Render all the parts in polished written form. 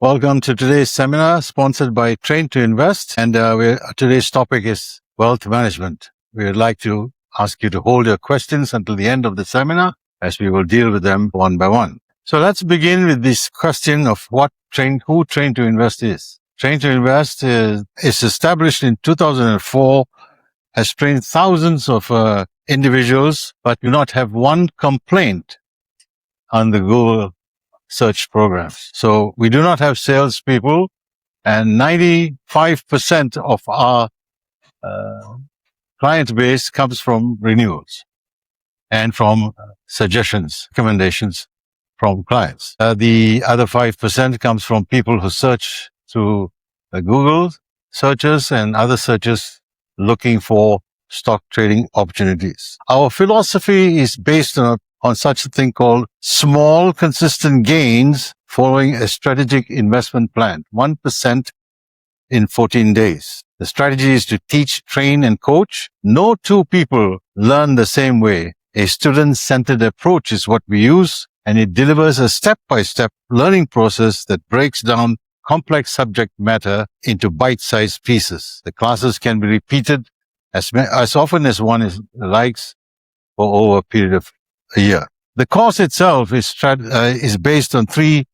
Welcome to today's seminar sponsored by Train to Invest. And today's topic is wealth management. We would like to ask you to hold your questions until the end of the seminar, as we will deal with them one by one. So let's begin with this question of who Train to Invest is. Train to Invest is established in 2004, has trained thousands of individuals, but do not have one complaint on the Google search programs. So we do not have salespeople, and 95% of our client base comes from renewals and from suggestions, recommendations from clients. The other 5% comes from people who search through Google searches and other searches looking for stock trading opportunities. Our philosophy is based on such a thing called small, consistent gains following a strategic investment plan, 1% in 14 days. The strategy is to teach, train, and coach. No two people learn the same way. A student-centered approach is what we use, and it delivers a step-by-step learning process that breaks down complex subject matter into bite-sized pieces. The classes can be repeated as often as one likes for over a period of a year. The course itself is based on three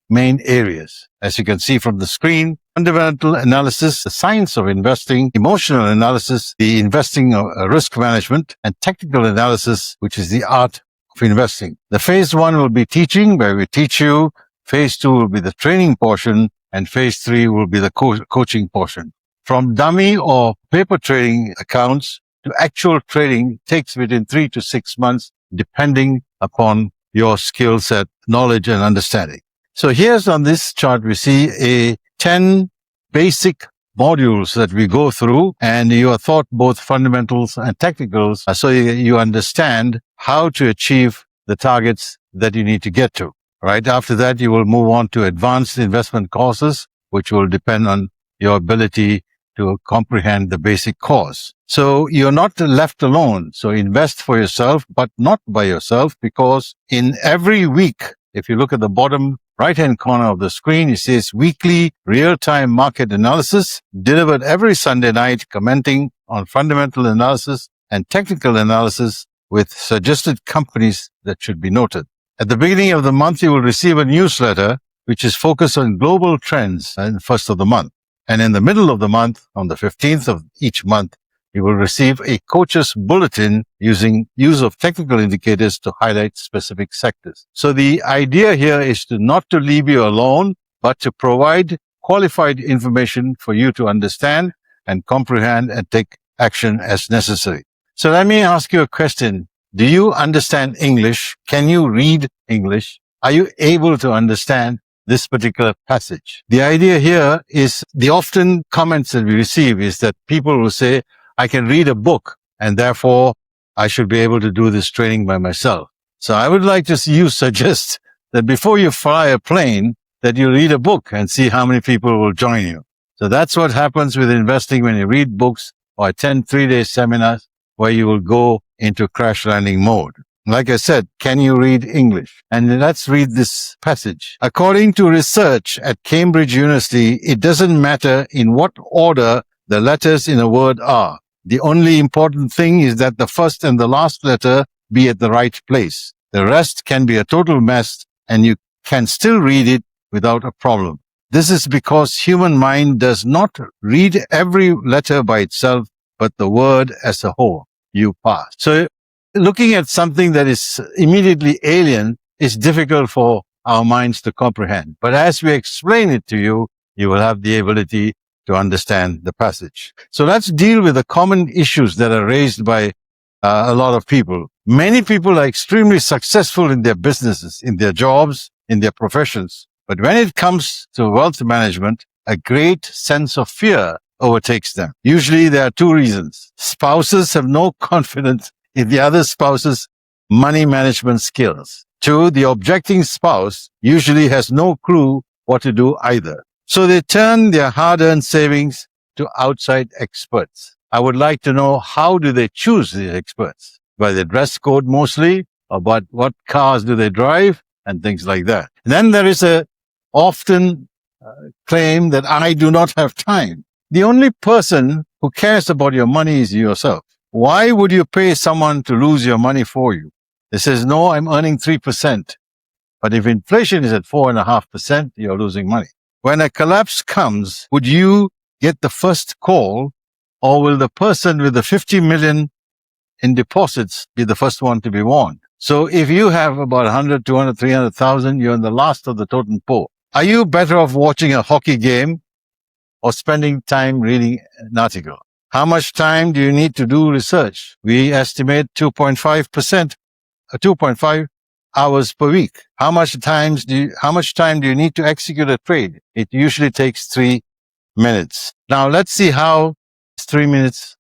main areas. As you can see from the screen: fundamental analysis, the science of investing; emotional analysis, the investing of risk management; and technical analysis, which is the art of investing. The phase 1 will be teaching, where we teach you. Phase 2 will be the training portion, and phase 3 will be the coaching portion. From dummy or paper trading accounts to actual trading takes between 3 to 6 months, depending upon your skill set, knowledge, and understanding. So here's on this chart, we see 10 basic modules that we go through, and you are taught both fundamentals and technicals, so you understand how to achieve the targets that you need to get to. Right after that, you will move on to advanced investment courses, which will depend on your ability to comprehend the basic course. So you're not left alone. So invest for yourself, but not by yourself, because in every week, if you look at the bottom right-hand corner of the screen, it says weekly real-time market analysis delivered every Sunday night, commenting on fundamental analysis and technical analysis with suggested companies that should be noted. At the beginning of the month, you will receive a newsletter which is focused on global trends in the first of the month. And in the middle of the month, on the 15th of each month, you will receive a coach's bulletin using use of technical indicators to highlight specific sectors. So the idea here is not to leave you alone, but to provide qualified information for you to understand and comprehend and take action as necessary. So let me ask you a question. Do you understand English? Can you read English? Are you able to understand this particular passage? The idea here is, the often comments that we receive is that people will say, I can read a book and therefore I should be able to do this training by myself. So I would like to suggest that before you fly a plane, that you read a book and see how many people will join you. So that's what happens with investing when you read books or attend 3-day seminars where you will go into crash landing mode. Like I said, can you read English? And let's read this passage. According to research at Cambridge University, it doesn't matter in what order the letters in a word are. The only important thing is that the first and the last letter be at the right place. The rest can be a total mess, and you can still read it without a problem. This is because human mind does not read every letter by itself, but the word as a whole. You pass. So looking at something that is immediately alien is difficult for our minds to comprehend. But as we explain it to you, you will have the ability to understand the passage. So let's deal with the common issues that are raised by a lot of people. Many people are extremely successful in their businesses, in their jobs, in their professions. But when it comes to wealth management, a great sense of fear overtakes them. Usually there are two reasons. Spouses have no confidence in the other spouse's money management skills. 2, the objecting spouse usually has no clue what to do either. So they turn their hard-earned savings to outside experts. I would like to know, how do they choose these experts? By the dress code mostly, or what cars do they drive, and things like that. And then there is a often claim that I do not have time. The only person who cares about your money is yourself. Why would you pay someone to lose your money for you? They says, no, I'm earning 3%. But if inflation is at 4.5%, you're losing money. When a collapse comes, would you get the first call, or will the person with the 50 million in deposits be the first one to be warned? So if you have about 100, 200, 300,000, you're in the last of the totem pole. Are you better off watching a hockey game or spending time reading an article? How much time do you need to do research? We estimate 2.5%, 2.5 hours per week. How much time do you need to execute a trade? It usually takes 3 minutes. Now let's see how 3 minutes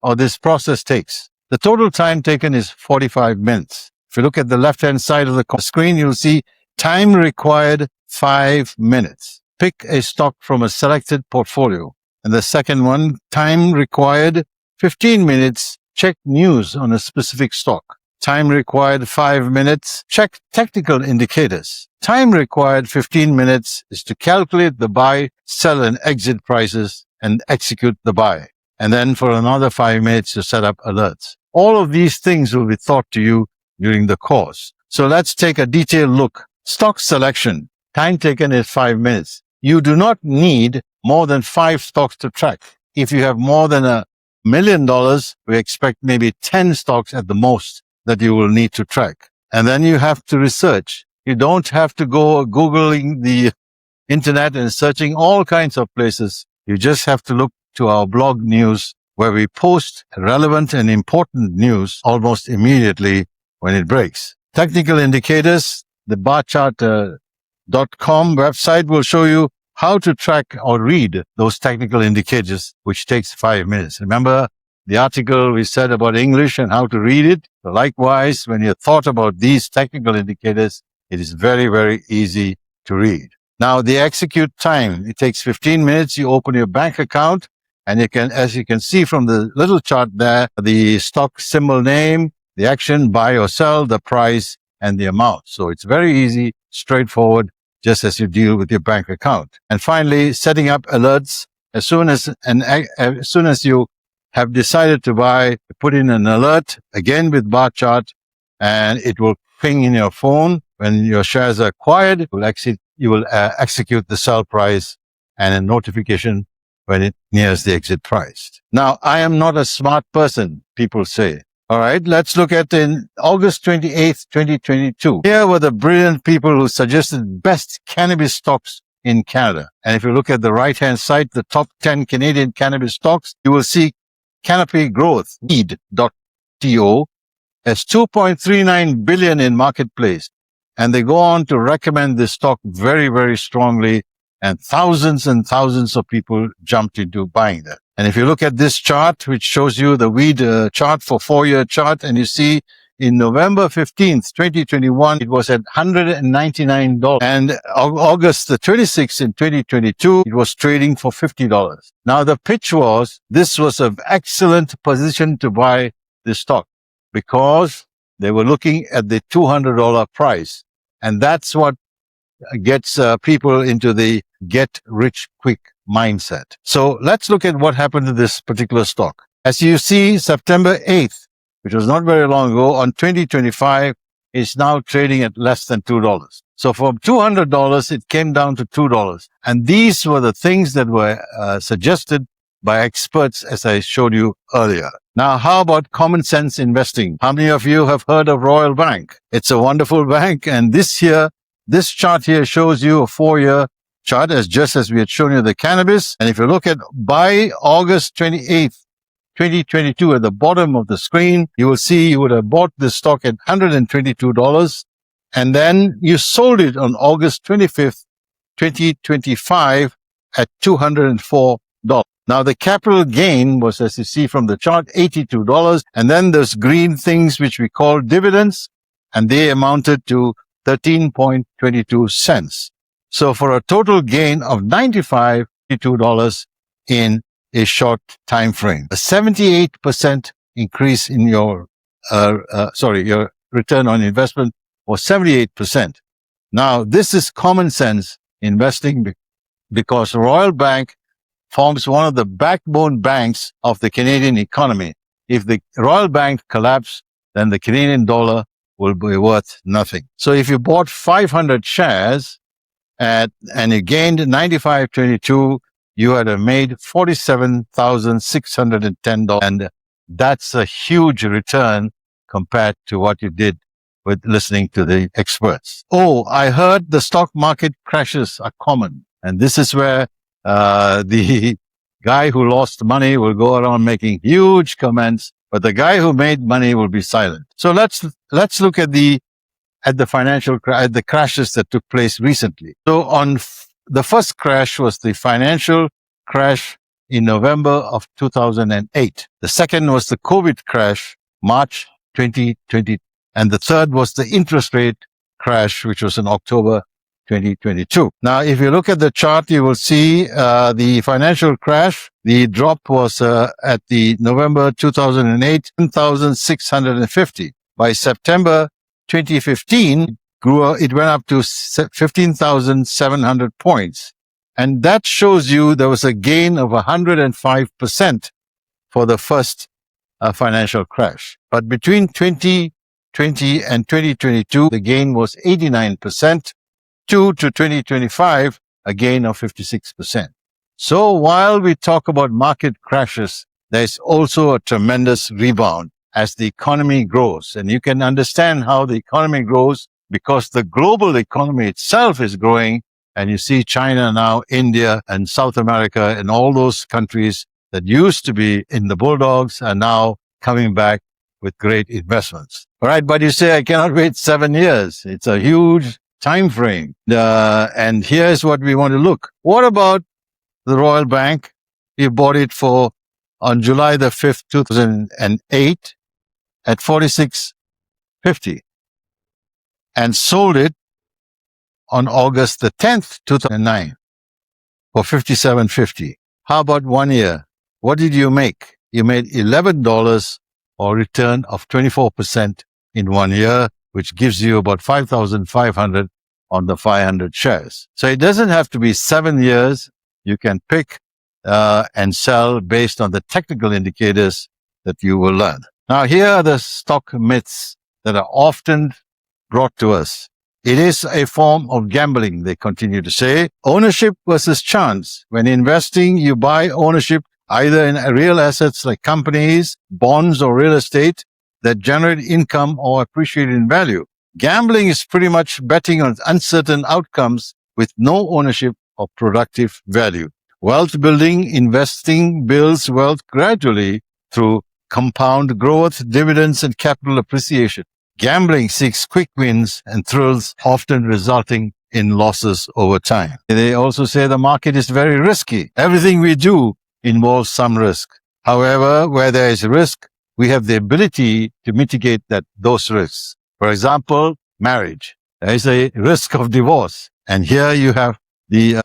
or this process takes. The total time taken is 45 minutes. If you look at the left-hand side of the screen, you'll see time required 5 minutes. Pick a stock from a selected portfolio. And the second one, time required 15 minutes. Check news on a specific stock. Time required 5 minutes. Check technical indicators. Time required 15 minutes is to calculate the buy, sell, and exit prices and execute the buy. And then for another 5 minutes to set up alerts. All of these things will be taught to you during the course. So let's take a detailed look. Stock selection. Time taken is 5 minutes. You do not need more than 5 stocks to track. If you have more than $1 million, we expect maybe 10 stocks at the most that you will need to track. And then you have to research. You don't have to go Googling the internet and searching all kinds of places. You just have to look to our blog news, where we post relevant and important news almost immediately when it breaks. Technical indicators, the barchart.com website will show you how to track or read those technical indicators, which takes 5 minutes. Remember the article we said about English and how to read it? So likewise, when you thought about these technical indicators, it is very, very easy to read. Now, the execute time, it takes 15 minutes. You open your bank account and you can, as you can see from the little chart there, the stock symbol name, the action, buy or sell, the price, and the amount. So it's very easy, straightforward, just as you deal with your bank account. And finally, setting up alerts. As soon as you have decided to buy, put in an alert, again with bar chart, and it will ping in your phone. When your shares are acquired, you will execute the sell price and a notification when it nears the exit price. Now, I am not a smart person, people say. All right, let's look at in August 28th, 2022. Here were the brilliant people who suggested best cannabis stocks in Canada. And if you look at the right-hand side, the top 10 Canadian cannabis stocks, you will see Canopy Growth, weed.to, has $2.39 billion in marketplace. And they go on to recommend this stock very, very strongly. And thousands of people jumped into buying that. And if you look at this chart, which shows you the weed chart for 4-year chart, and you see in November 15th, 2021, it was at $199. And August the 26th in 2022, it was trading for $50. Now, the pitch was, this was an excellent position to buy this stock because they were looking at the $200 price. And that's what gets people into the get rich quick mindset. So let's look at what happened to this particular stock. As you see, September 8th, which was not very long ago, on 2025, is now trading at less than $2. So from $200, it came down to $2. And these were the things that were suggested by experts, as I showed you earlier. Now, how about common sense investing? How many of you have heard of Royal Bank? It's a wonderful bank. And this chart here shows you a 4-year chart, just as we had shown you the cannabis. And if you look at by August 28th, 2022, at the bottom of the screen, you will see you would have bought this stock at $122. And then you sold it on August 25th, 2025 at $204. Now, the capital gain was, as you see from the chart, $82. And then there's green things, which we call dividends, and they amounted to 13.22 cents. So for a total gain of $95 in a short time frame, a 78% increase in your return on investment was 78%. Now, this is common sense investing because Royal Bank forms one of the backbone banks of the Canadian economy. If the Royal Bank collapses, then the Canadian dollar will be worth nothing. So if you bought 500 shares and you gained 95.22, you had made $47,610. And that's a huge return compared to what you did with listening to the experts. Oh, I heard the stock market crashes are common. And this is where the guy who lost money will go around making huge comments, but the guy who made money will be silent. So let's look at the crashes that took place recently. So the first crash was the financial crash in November of 2008. The second was the COVID crash, March 2020. And the third was the interest rate crash, which was in October 2022. Now, if you look at the chart, you will see the financial crash. The drop was at the November 2008, 10,650. By September 2015, it went up to 15,700 points. And that shows you there was a gain of 105% for the first financial crash. But between 2020 and 2022, the gain was 89%. To 2025, a gain of 56%. So while we talk about market crashes, there's also a tremendous rebound as the economy grows. And you can understand how the economy grows because the global economy itself is growing. And you see China now, India and South America and all those countries that used to be in the bulldogs are now coming back with great investments. All right. But you say, I cannot wait 7 years. It's a huge time frame. And here's what we want to look. What about the Royal Bank? We bought it on July the 5th, 2008 at 46.50 and sold it on August the 10th, 2009 for 57.50. How about 1 year? What did you make? You made $11 or return of 24% in 1 year, which gives you about 5,500 on the 500 shares. So it doesn't have to be 7 years. You can pick and sell based on the technical indicators that you will learn. Now, here are the stock myths that are often brought to us. It is a form of gambling, they continue to say. Ownership versus chance. When investing, you buy ownership either in real assets like companies, bonds, or real estate that generate income or appreciate in value. Gambling is pretty much betting on uncertain outcomes with no ownership or productive value. Wealth building, investing builds wealth gradually through compound growth, dividends, and capital appreciation. Gambling seeks quick wins and thrills, often resulting in losses over time. They also say the market is very risky. Everything we do involves some risk. However, where there is risk, we have the ability to mitigate those risks. For example, marriage. There is a risk of divorce. And here you have the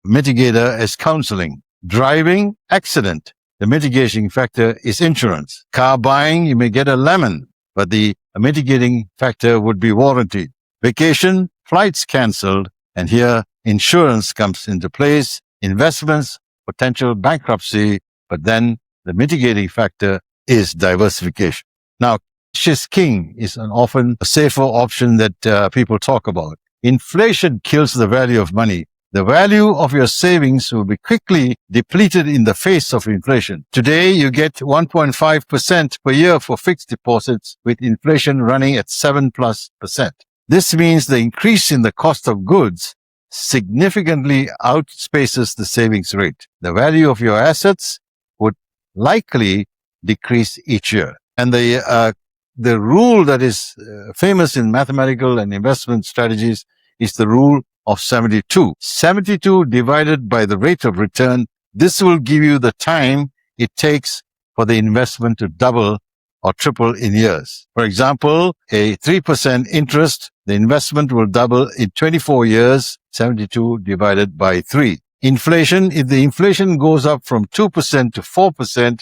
mitigator as counseling. Driving, accident. The mitigating factor is insurance. Car buying, you may get a lemon, but the mitigating factor would be warranty. Vacation, flights canceled. And here insurance comes into place. Investments, potential bankruptcy, but then the mitigating factor is diversification. Now, cash is king is often a safer option that people talk about. Inflation kills the value of money. The value of your savings will be quickly depleted in the face of inflation. Today, you get 1.5% per year for fixed deposits with inflation running at 7+%. This means the increase in the cost of goods significantly outspaces the savings rate. The value of your assets would likely decrease each year. And the rule that is famous in mathematical and investment strategies is the rule of 72. 72 divided by the rate of return. This will give you the time it takes for the investment to double or triple in years. For example, a 3% interest, the investment will double in 24 years, 72 divided by 3. Inflation, if the inflation goes up from 2% to 4%,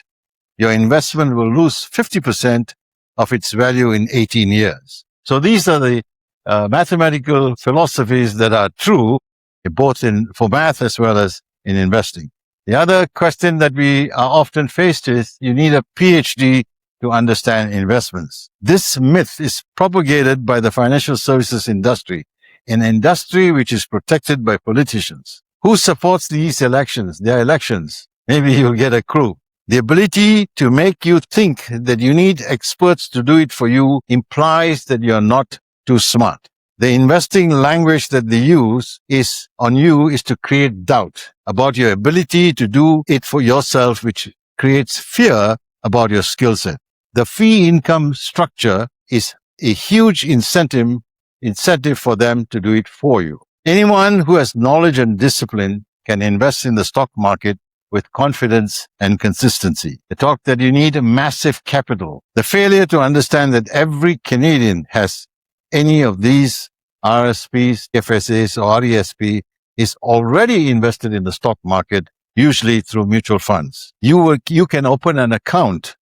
your investment will lose 50% of its value in 18 years. So these are the mathematical philosophies that are true, both for math as well as in investing. The other question that we are often faced is you need a PhD to understand investments. This myth is propagated by the financial services industry, an industry which is protected by politicians. Who supports these elections? Their elections. Maybe you'll get a clue. The ability to make you think that you need experts to do it for you implies that you're not too smart. The investing language that they use is to create doubt about your ability to do it for yourself, which creates fear about your skill set. The fee income structure is a huge incentive for them to do it for you. Anyone who has knowledge and discipline can invest in the stock market with confidence and consistency. The talk that you need a massive capital. The failure to understand that every Canadian has any of these RSPs, FSAs, or RESP is already invested in the stock market, usually through mutual funds. You can open an account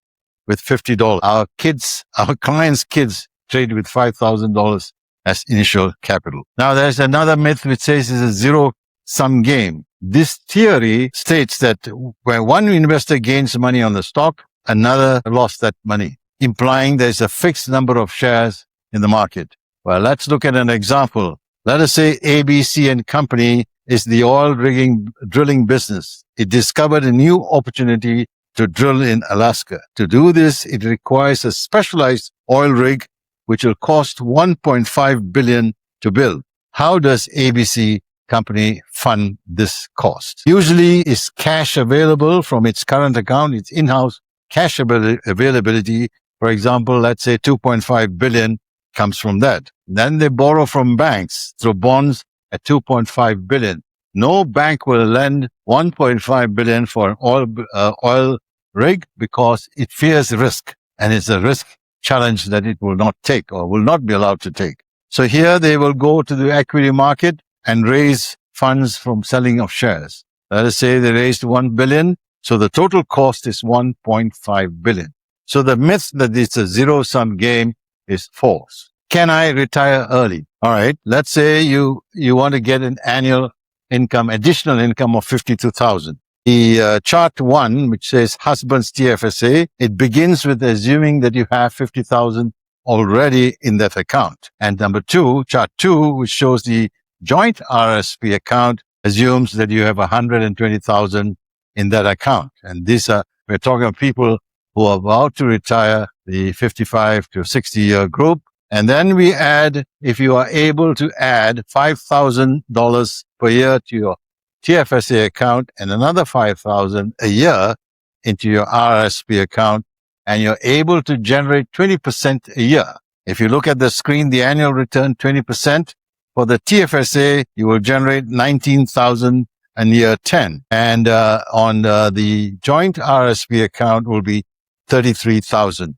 with $50. Our clients' kids trade with $5,000 as initial capital. Now, there's another myth which says it's a zero-sum game. This theory states that when one investor gains money on the stock, another lost that money, implying there's a fixed number of shares in the market. Well, let's look at an example. Let us say ABC and Company is the oil drilling business. It discovered a new opportunity to drill in Alaska. To do this, it requires a specialized oil rig, which will cost $1.5 billion to build. How does ABC Company fund this cost? Usually is cash available from its current account, its in-house cash availability. For example, let's say $2.5 billion comes from that. Then they borrow from banks through bonds at $2.5 billion. No bank will lend $1.5 billion for an oil rig because it fears risk, and it's a risk challenge that it will not take or will not be allowed to take. So here they will go to the equity market and raise funds from selling of shares. Let us say they raised $1 billion. So the total cost is $1.5 billion. So the myth that it's a zero-sum game is false. Can I retire early? All right. Let's say you want to get an annual additional income of $52,000. The chart 1, which says husband's TFSA, it begins with assuming that you have $50,000 already in that account. And number 2, chart 2, which shows the joint RSP account, assumes that you have $120,000 in that account. And we're talking about people who are about to retire, the 55 to 60 year group. And then we add, if you are able to add $5,000 per year to your TFSA account and another $5,000 a year into your RSP account, and you're able to generate 20% a year. If you look at the screen, the annual return 20%. For the TFSA, you will generate $19,000 in year 10. And on the joint RSP account will be $33,000.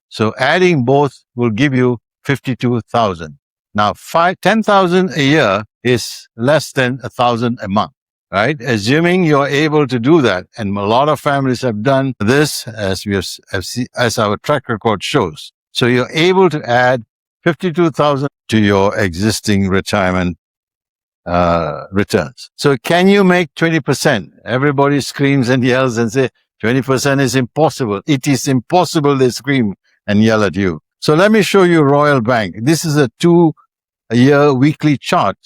So adding both will give you $52,000. Now, $10,000 a year is less than $1,000 a month, right? Assuming you're able to do that, and a lot of families have done this, as our track record shows. So you're able to add $52,000 to your existing retirement returns. So can you make 20%? Everybody screams and yells and say 20% is impossible. It is impossible, they scream and yell at you. So let me show you Royal Bank. This is a 2-year weekly chart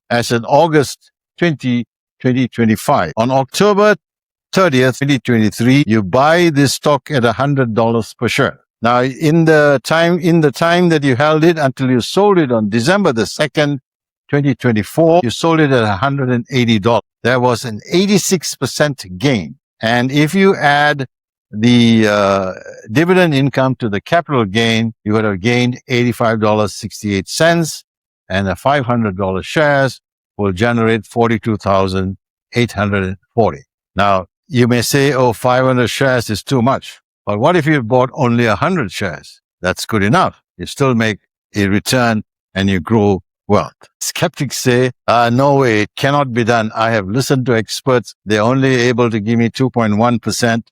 as in August 2025. On October 30th, 2023, you buy this stock at $100 per share. Now, in the time that you held it until you sold it on December the 2nd, 2024, you sold it at $180. There was an 86% gain. And if you add the dividend income to the capital gain, you would have gained $85.68, and the $500 shares will generate $42,840. Now, you may say, 500 shares is too much. But what if you bought only 100 shares? That's good enough. You still make a return and you grow wealth. Skeptics say, no way, it cannot be done. I have listened to experts. They're only able to give me 2.1%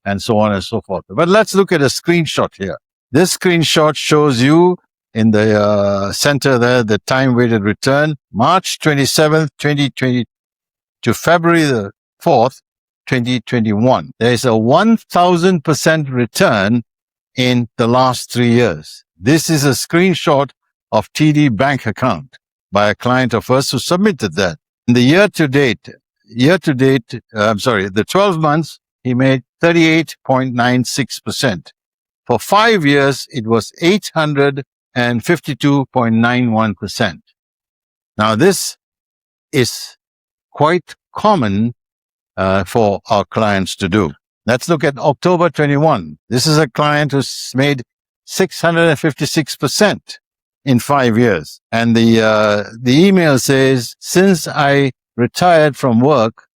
and so on and so forth. But let's look at a screenshot here. This screenshot shows you in the center there, the time-weighted return, March 27th, 2020 to February the 4th, 2021. There is a 1,000% return in the last 3 years. This is a screenshot of TD bank account by a client of ours who submitted that. In the the 12 months, he made 38.96%. For 5 years, it was 852.91%. Now, this is quite common for our clients to do. Let's look at October 21. This is a client who's made 656% in 5 years. And the email says, since I retired from work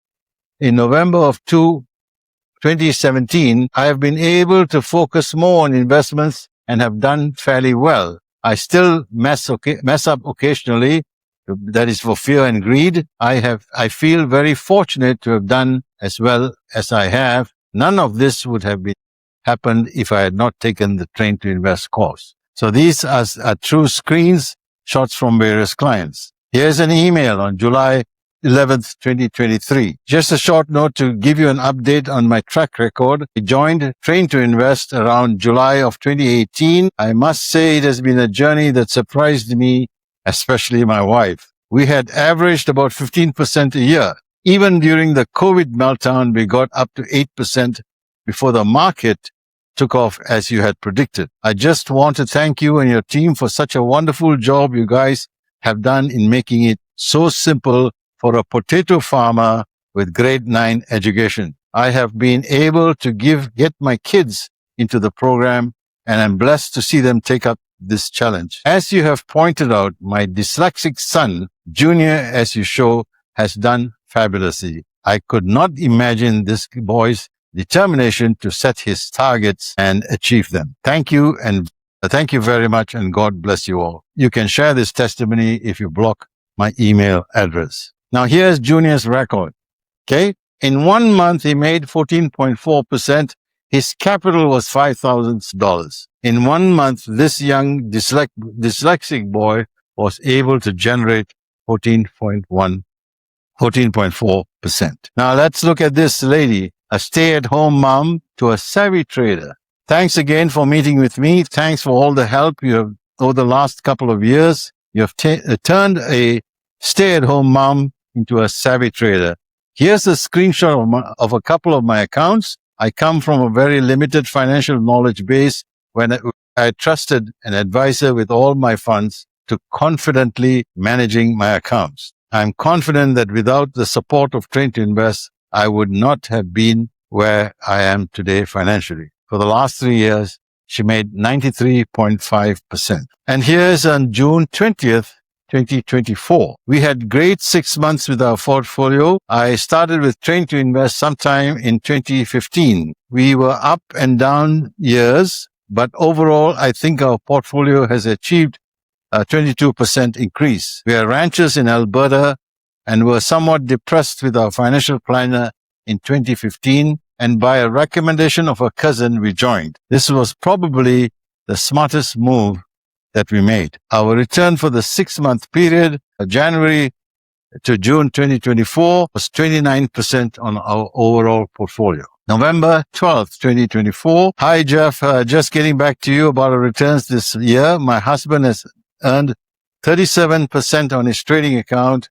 in November of 2017, I have been able to focus more on investments and have done fairly well. I still mess up occasionally. That is for fear and greed. I feel very fortunate to have done as well as I have. None of this would have happened if I had not taken the Train to Invest course. So these are true screenshots from various clients. Here's an email on July 11th, 2023. Just a short note to give you an update on my track record. I joined Train to Invest around July of 2018. I must say it has been a journey that surprised me, especially my wife. We had averaged about 15% a year. Even during the COVID meltdown, we got up to 8% before the market took off as you had predicted. I just want to thank you and your team for such a wonderful job you guys have done in making it so simple for a potato farmer with grade 9 education. I have been able to get my kids into the program, and I'm blessed to see them take up this challenge. As you have pointed out, my dyslexic son, Junior, as you show, has done fabulously. I could not imagine this boy's determination to set his targets and achieve them. Thank you, and thank you very much, and God bless you all. You can share this testimony if you block my email address. Now, here's Junior's record. Okay. In 1 month, he made 14.4%. His capital was $5,000. In 1 month, this young dyslexic boy was able to generate 14.4%. Now, let's look at this lady, a stay-at-home mom to a savvy trader. Thanks again for meeting with me. Thanks for all the help you have over the last couple of years. You have turned a stay-at-home mom into a savvy trader. Here's a screenshot of a couple of my accounts. I come from a very limited financial knowledge base when I trusted an advisor with all my funds to confidently managing my accounts. I'm confident that without the support of Train to Invest, I would not have been where I am today financially. For the last 3 years, she made 93.5%. And here's on June 20th, 2024. We had great 6 months with our portfolio. I started with Train to Invest sometime in 2015. We were up and down years, but overall, I think our portfolio has achieved a 22% increase. We are ranchers in Alberta and were somewhat depressed with our financial planner in 2015. And by a recommendation of a cousin, we joined. This was probably the smartest move that we made. Our return for the 6-month period, January to June 2024, was 29% on our overall portfolio. November 12th, 2024. Hi, Jeff. Just getting back to you about our returns this year. My husband has earned 37% on his trading account,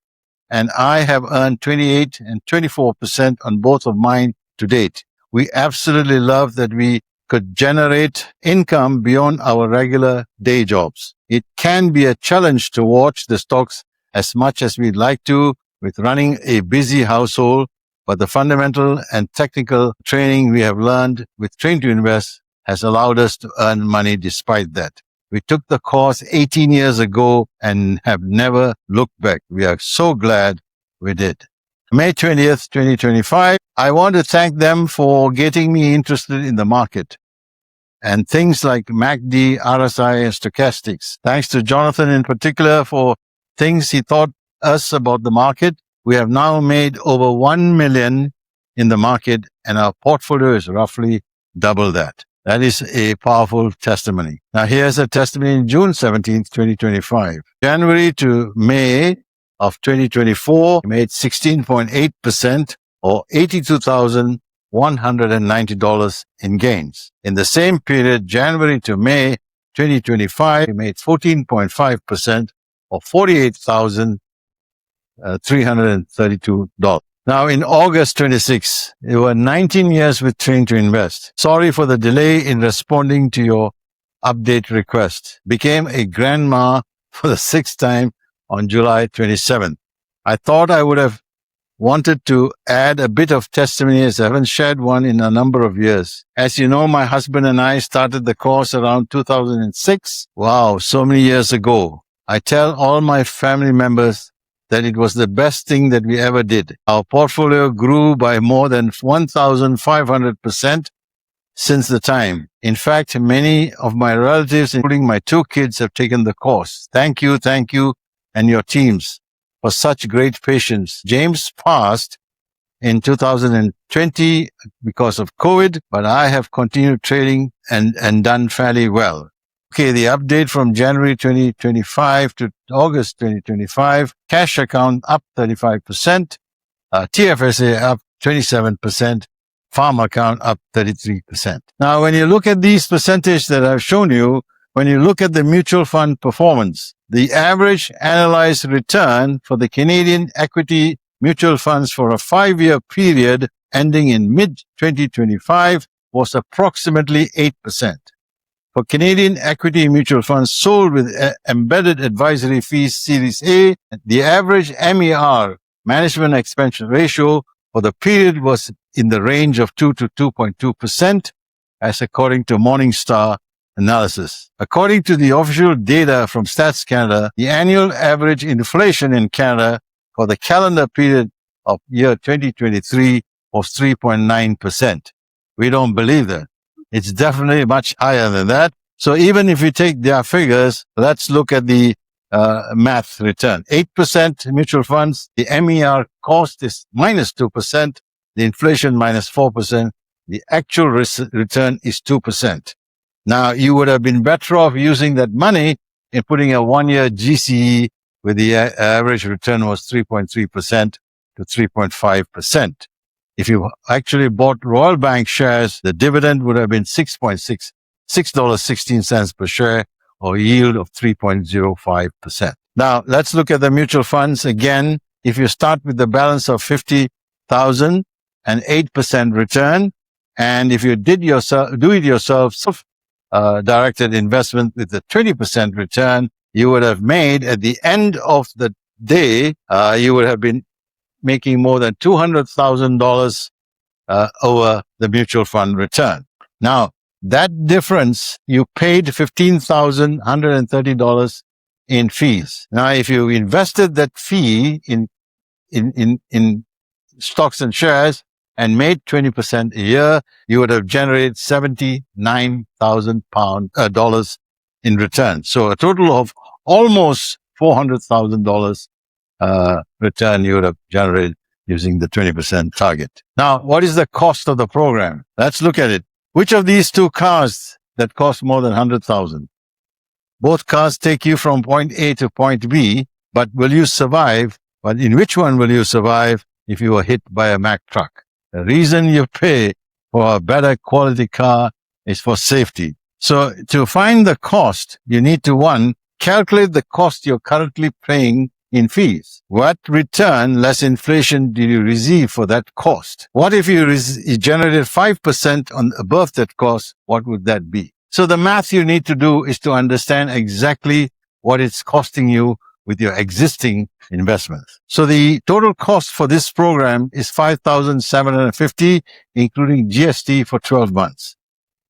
and I have earned 28 and 24% on both of mine to date. We absolutely love that we could generate income beyond our regular day jobs. It can be a challenge to watch the stocks as much as we'd like to with running a busy household, but the fundamental and technical training we have learned with Train to Invest has allowed us to earn money despite that. We took the course 18 years ago and have never looked back. We are so glad we did. May 20th, 2025. I want to thank them for getting me interested in the market and things like MACD, RSI, and stochastics. Thanks to Jonathan in particular for things he taught us about the market. We have now made over 1 million in the market, and our portfolio is roughly double that. That is a powerful testimony. Now, here's a testimony in June 17th, 2025. January to May of 2024, made 16.8% or $82,190 in gains. In the same period, January to May 2025, made 14.5% or $48,332. Now, in August 26, you were 19 years with Train to Invest. Sorry for the delay in responding to your update request. Became a grandma for the 6th time on July 27th. I thought I would have wanted to add a bit of testimony as I haven't shared one in a number of years. As you know, my husband and I started the course around 2006. Wow, so many years ago. I tell all my family members that it was the best thing that we ever did. Our portfolio grew by more than 1,500% since the time. In fact, many of my relatives, including my 2 kids, have taken the course. Thank you, and your teams for such great patience. James passed in 2020 because of COVID, but I have continued trading and done fairly well. Okay, the update from January 2025 to August 2025, cash account up 35%, TFSA up 27%, farm account up 33%. Now, when you look at these percentages that I've shown you, when you look at the mutual fund performance, the average analyzed return for the Canadian equity mutual funds for a 5-year period ending in mid-2025 was approximately 8%. For Canadian equity mutual funds sold with embedded advisory fees Series A, the average MER, management expense ratio, for the period was in the range of 2 to 2.2%, as according to Morningstar analysis. According to the official data from Stats Canada, the annual average inflation in Canada for the calendar period of year 2023 was 3.9%. We don't believe that. It's definitely much higher than that. So even if you take their figures, let's look at the math return. 8% mutual funds, the MER cost is minus 2%, the inflation minus 4%, the actual return is 2%. Now, you would have been better off using that money in putting a 1-year GCE where the average return was 3.3% to 3.5%. If you actually bought Royal Bank shares, the dividend would have been $6.16 per share, or a yield of 3.05%. Now, let's look at the mutual funds again. If you start with the balance of $50,000 and 8% return, and if you do it yourself, directed investment with the 20% return, you would have made at the end of the day, you would have been making more than $200,000 over the mutual fund return. Now, that difference, you paid $15,130 in fees. Now, if you invested that fee in stocks and shares and made 20% a year, you would have generated $79,000 in return. So a total of almost $400,000 return you would have generated using the 20% target. Now, what is the cost of the program? Let's look at it. Which of these 2 cars that cost more than $100,000? Both cars take you from point A to point B, but will you survive? But in which one will you survive if you were hit by a Mack truck? The reason you pay for a better quality car is for safety. So to find the cost, you need to, 1, calculate the cost you're currently paying in fees. What return less inflation did you receive for that cost? What if you generated 5% above that cost? What would that be? So the math you need to do is to understand exactly what it's costing you with your existing investments. So the total cost for this program is $5,750, including GST for 12 months,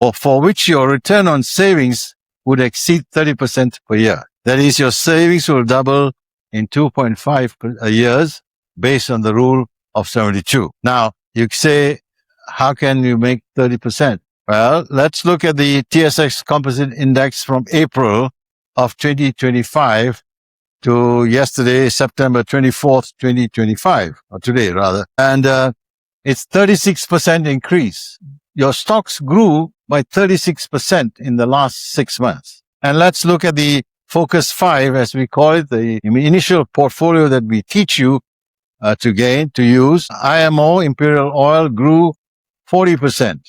or for which your return on savings would exceed 30% per year. That is, your savings will double in 2.5 years based on the rule of 72. Now, you say, how can you make 30%? Well, let's look at the TSX Composite Index from April of 2025 to yesterday, September 24th, 2025, or today rather. And it's 36% increase. Your stocks grew by 36% in the last 6 months. And let's look at the Focus 5, as we call it, the initial portfolio that we teach you to use. IMO, Imperial Oil, grew 40%.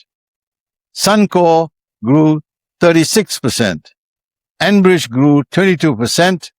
Suncor grew 36%. Enbridge grew 22%.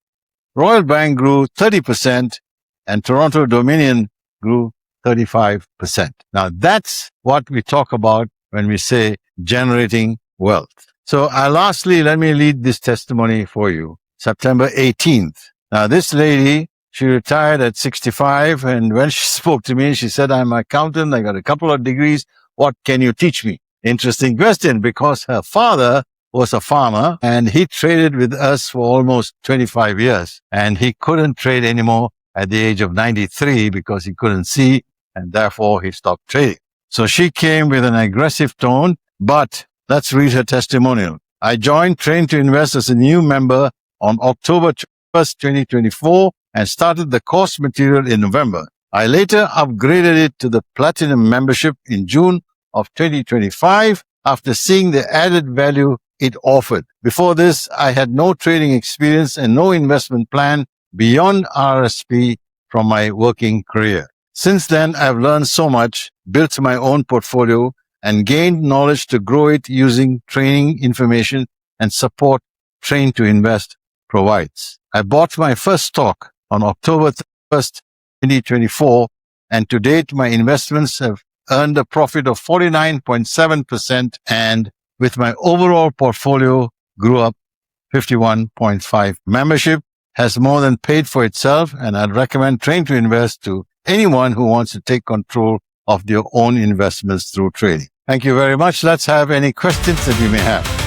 Royal Bank grew 30%. And Toronto Dominion grew 35%. Now, that's what we talk about when we say generating wealth. So lastly, let me lead this testimony for you. September 18th. Now, this lady, she retired at 65, and when she spoke to me, she said, I'm an accountant, I got a couple of degrees. What can you teach me? Interesting question, because her father was a farmer and he traded with us for almost 25 years, and he couldn't trade anymore at the age of 93 because he couldn't see, and therefore he stopped trading. So she came with an aggressive tone, but let's read her testimonial. I joined Train to Invest as a new member on October 1st, 2024, and started the course material in November. I later upgraded it to the Platinum membership in June of 2025 after seeing the added value it offered. Before this, I had no trading experience and no investment plan beyond RSP from my working career. Since then, I've learned so much, built my own portfolio, and gained knowledge to grow it using training, information, and support Train to Invest provides. I bought my first stock on October 1st, 2024, and to date, my investments have earned a profit of 49.7%, and with my overall portfolio grew up 51.5. Membership has more than paid for itself, and I'd recommend Train to Invest to anyone who wants to take control of their own investments through trading. Thank you very much. Let's have any questions that you may have.